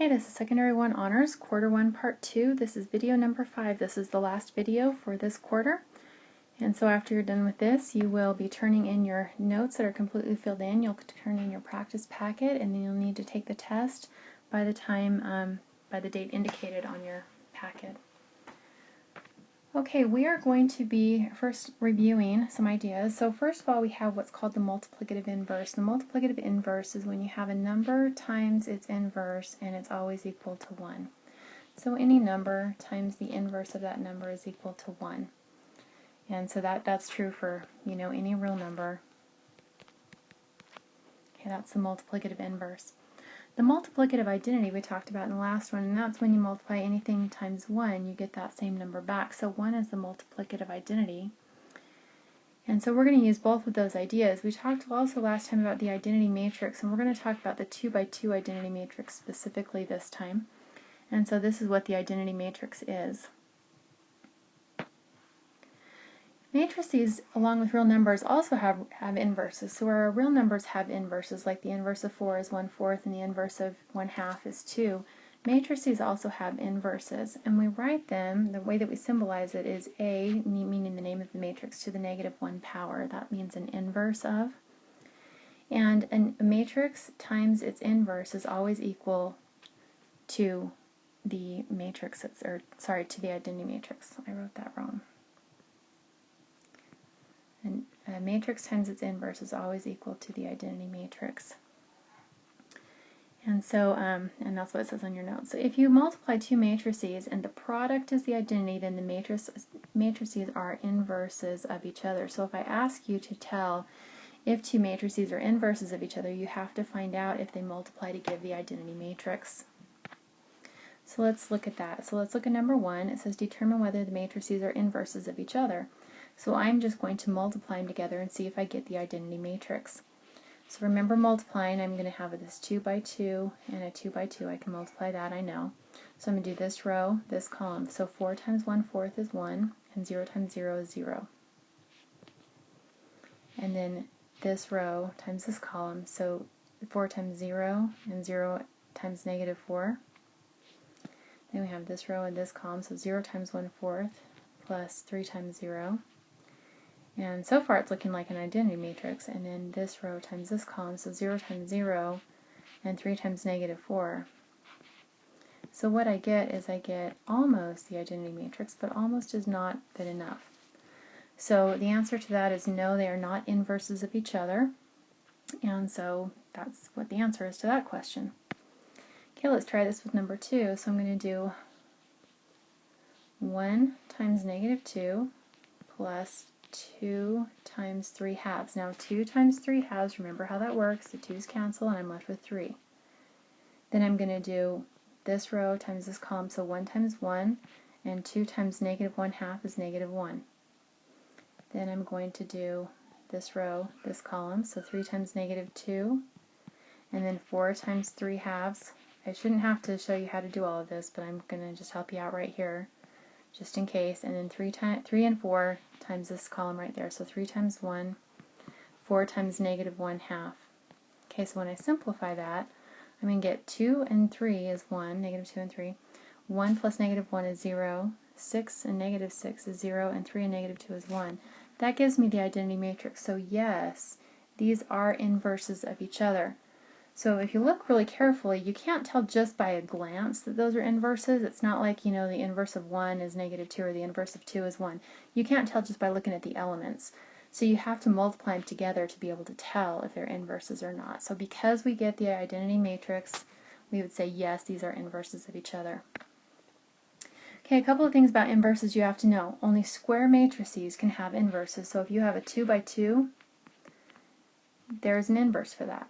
Okay, this is Secondary 1 Honors, Quarter 1, Part 2. This is video number 5. This is the last video for this quarter. And so after you're done with this, you will be turning in your notes that are completely filled in. You'll turn in your practice packet, and then you'll need to take the test by the time, by the date indicated on your packet. Okay, we are going to be first reviewing some ideas. So first of all, we have what's called the multiplicative inverse. The multiplicative inverse is when you have a number times its inverse and it's always equal to 1. So any number times the inverse of that number is equal to 1. And so that's true for, any real number. Okay, that's the multiplicative inverse. The multiplicative identity we talked about in the last one, and that's when you multiply anything times 1, you get that same number back. So 1 is the multiplicative identity. And so we're going to use both of those ideas. We talked also last time about the identity matrix, and we're going to talk about the 2 by 2 identity matrix specifically this time. And so this is what the identity matrix is. Matrices, along with real numbers, also have inverses. So where our real numbers have inverses, like the inverse of 4 is 1/4 and the inverse of 1/2 is 2, matrices also have inverses. And we write them, the way that we symbolize it is A, meaning the name of the matrix, to the negative 1 power. That means an inverse of. And a matrix times its inverse is always equal to the matrix, to the identity matrix. I wrote that wrong. And a matrix times its inverse is always equal to the identity matrix. And so, and that's what it says on your notes. So if you multiply two matrices and the product is the identity, then the matrices are inverses of each other. So if I ask you to tell if two matrices are inverses of each other, you have to find out if they multiply to give the identity matrix. So let's look at that. So let's look at number 1. It says determine whether the matrices are inverses of each other. So I'm just going to multiply them together and see if I get the identity matrix. So remember multiplying, I'm going to have this 2 by 2 and a 2 by 2. I can multiply that, I know. So I'm going to do this row, this column. So 4 times 1/4 is 1, and 0 times 0 is 0. And then this row times this column, so 4 times 0, and 0 times negative 4. Then we have this row and this column, so 0 times 1/4 plus 3 times 0. And so far it's looking like an identity matrix. And then this row times this column, so 0 times 0 and 3 times negative 4. So what I get is I get almost the identity matrix, but almost is not good enough. So the answer to that is no, they are not inverses of each other. And so that's what the answer is to that question. Okay, let's try this with number 2. So I'm going to do 1 times negative 2 plus 2 times 3 halves. Now 2 times 3 halves, remember how that works. The 2's cancel and I'm left with 3. Then I'm going to do this row times this column, so 1 times 1, and 2 times negative 1/2 is negative 1. Then I'm going to do this row, this column, so 3 times negative 2, and then 4 times 3 halves. I shouldn't have to show you how to do all of this, but I'm going to just help you out right here, just in case. And then 3 and 4 times this column right there, so 3 times 1, 4 times negative 1/2. Okay, so when I simplify that, I'm going to get 2 and 3 is 1, negative 2 and 3. 1 plus negative 1 is 0, 6 and negative 6 is 0, and 3 and negative 2 is 1. That gives me the identity matrix. So yes, these are inverses of each other. So if you look really carefully, you can't tell just by a glance that those are inverses. It's not like, the inverse of 1 is negative 2 or the inverse of 2 is 1. You can't tell just by looking at the elements. So you have to multiply them together to be able to tell if they're inverses or not. So because we get the identity matrix, we would say yes, these are inverses of each other. Okay, a couple of things about inverses you have to know. Only square matrices can have inverses. So if you have a 2 by 2, there's an inverse for that.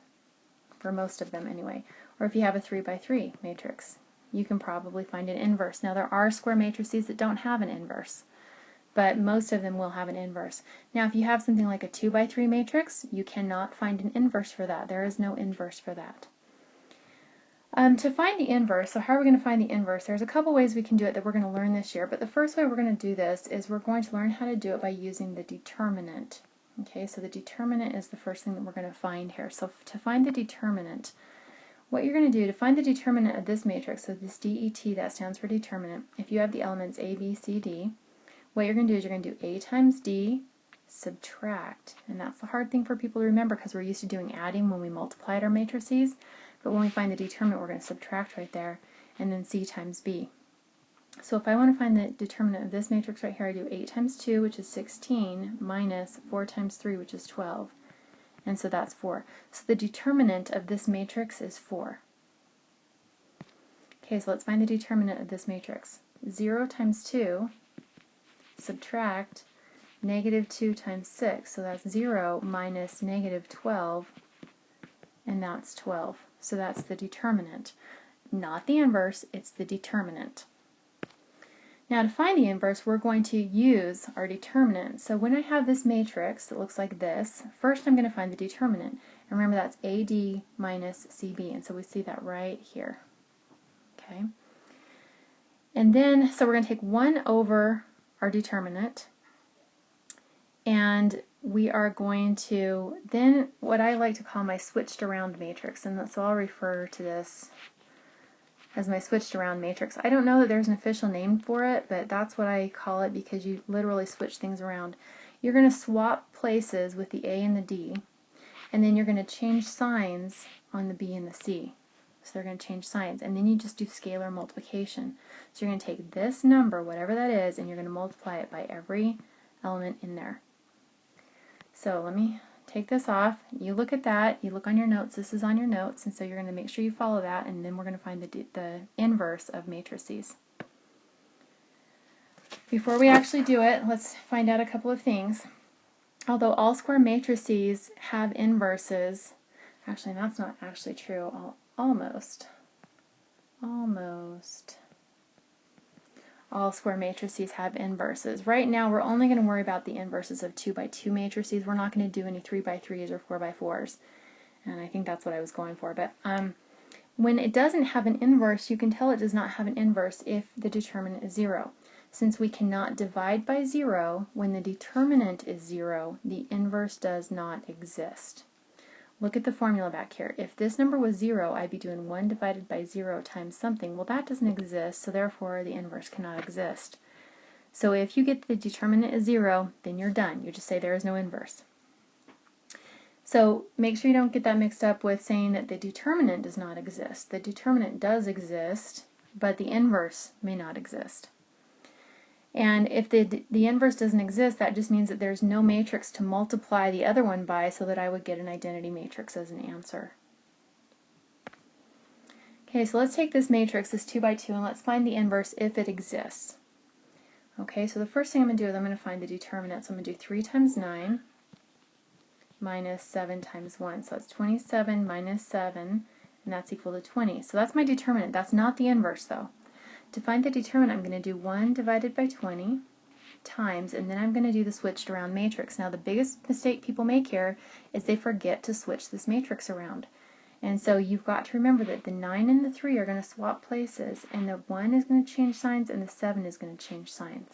For most of them anyway. Or if you have a 3 by 3 matrix, you can probably find an inverse. Now there are square matrices that don't have an inverse, but most of them will have an inverse. Now if you have something like a 2 by 3 matrix, you cannot find an inverse for that. There is no inverse for that. To find the inverse, so how are we going to find the inverse? There's a couple ways we can do it that we're going to learn this year, but the first way we're going to do this is we're going to learn how to do it by using the determinant. Okay, so the determinant is the first thing that we're going to find here. So to find the determinant, what you're going to do to find the determinant of this matrix, so this DET, that stands for determinant, if you have the elements A, B, C, D, what you're going to do is you're going to do A times D, subtract, and that's the hard thing for people to remember because we're used to doing adding when we multiplied our matrices, but when we find the determinant we're going to subtract right there, and then C times B. So if I want to find the determinant of this matrix right here, I do 8 times 2, which is 16, minus 4 times 3, which is 12. And so that's 4. So the determinant of this matrix is 4. Okay, so let's find the determinant of this matrix. 0 times 2, subtract negative 2 times 6. So that's 0 minus negative 12, and that's 12. So that's the determinant. Not the inverse, it's the determinant. Now to find the inverse, we're going to use our determinant. So when I have this matrix that looks like this, first I'm going to find the determinant. And remember that's AD minus CB, and so we see that right here. Okay. And then, so we're going to take 1 over our determinant, and we are going to then what I like to call my switched around matrix, and so I'll refer to this as my switched around matrix. I don't know that there's an official name for it, but that's what I call it because you literally switch things around. You're going to swap places with the A and the D, and then you're going to change signs on the B and the C. So they're going to change signs, and then you just do scalar multiplication. So you're going to take this number, whatever that is, and you're going to multiply it by every element in there. So let me take this off. You look at that. You look on your notes. This is on your notes, and so you're going to make sure you follow that, and then we're going to find the inverse of matrices. Before we actually do it, let's find out a couple of things. Although all square matrices have inverses, actually that's not actually true. Almost all square matrices have inverses. Right now we're only going to worry about the inverses of 2 by 2 matrices. We're not going to do any 3 by 3s or 4 by 4s. And I think that's what I was going for. But when it doesn't have an inverse, you can tell it does not have an inverse if the determinant is 0. Since we cannot divide by 0, when the determinant is 0, the inverse does not exist. Look at the formula back here. If this number was 0, I'd be doing 1 divided by 0 times something. Well, that doesn't exist, so therefore the inverse cannot exist. So if you get the determinant is 0, then you're done. You just say there is no inverse. So make sure you don't get that mixed up with saying that the determinant does not exist. The determinant does exist, but the inverse may not exist. And if the inverse doesn't exist, that just means that there's no matrix to multiply the other one by so that I would get an identity matrix as an answer. Okay, so let's take this matrix, this 2 by 2, and let's find the inverse if it exists. Okay, so the first thing I'm going to do is I'm going to find the determinant. So I'm going to do 3 times 9 minus 7 times 1. So that's 27 minus 7, and that's equal to 20. So that's my determinant. That's not the inverse, though. To find the determinant, I'm going to do 1 divided by 20 times, and then I'm going to do the switched around matrix. Now the biggest mistake people make here is they forget to switch this matrix around. And so you've got to remember that the 9 and the 3 are going to swap places, and the 1 is going to change signs, and the 7 is going to change signs.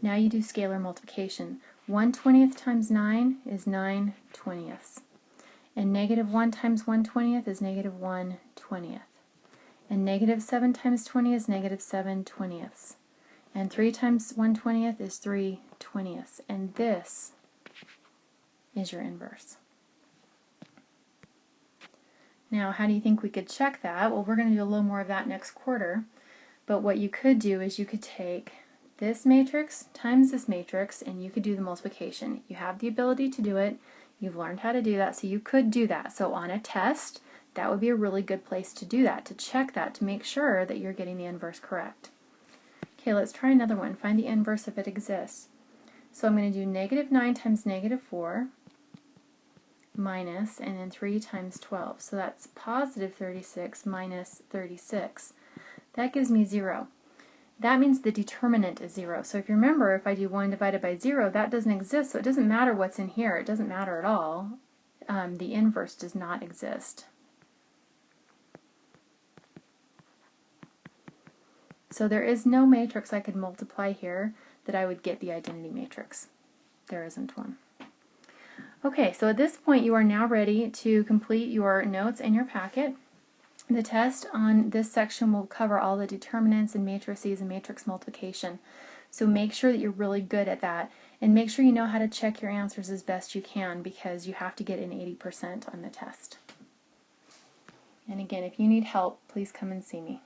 Now you do scalar multiplication. 1/20th times 9 is 9/20ths. And negative 1 times 1/20th is negative 1/20th. And negative 7 times 20 is negative 7/20ths. And 3 times 1/20th is 3/20ths. And this is your inverse. Now, how do you think we could check that? Well, we're going to do a little more of that next quarter. But what you could do is you could take this matrix times this matrix, and you could do the multiplication. You have the ability to do it. You've learned how to do that, so you could do that. So on a test, that would be a really good place to do that, to check that, to make sure that you're getting the inverse correct. Okay, let's try another one. Find the inverse if it exists. So I'm going to do negative 9 times negative 4 minus, and then 3 times 12. So that's positive 36 minus 36. That gives me 0. That means the determinant is 0. So if you remember, if I do 1 divided by 0, that doesn't exist, so it doesn't matter what's in here. It doesn't matter at all. The inverse does not exist. So there is no matrix I could multiply here that I would get the identity matrix. There isn't one. Okay, so at this point you are now ready to complete your notes and your packet. The test on this section will cover all the determinants and matrices and matrix multiplication. So make sure that you're really good at that, and make sure you know how to check your answers as best you can, because you have to get an 80% on the test. And again, if you need help, please come and see me.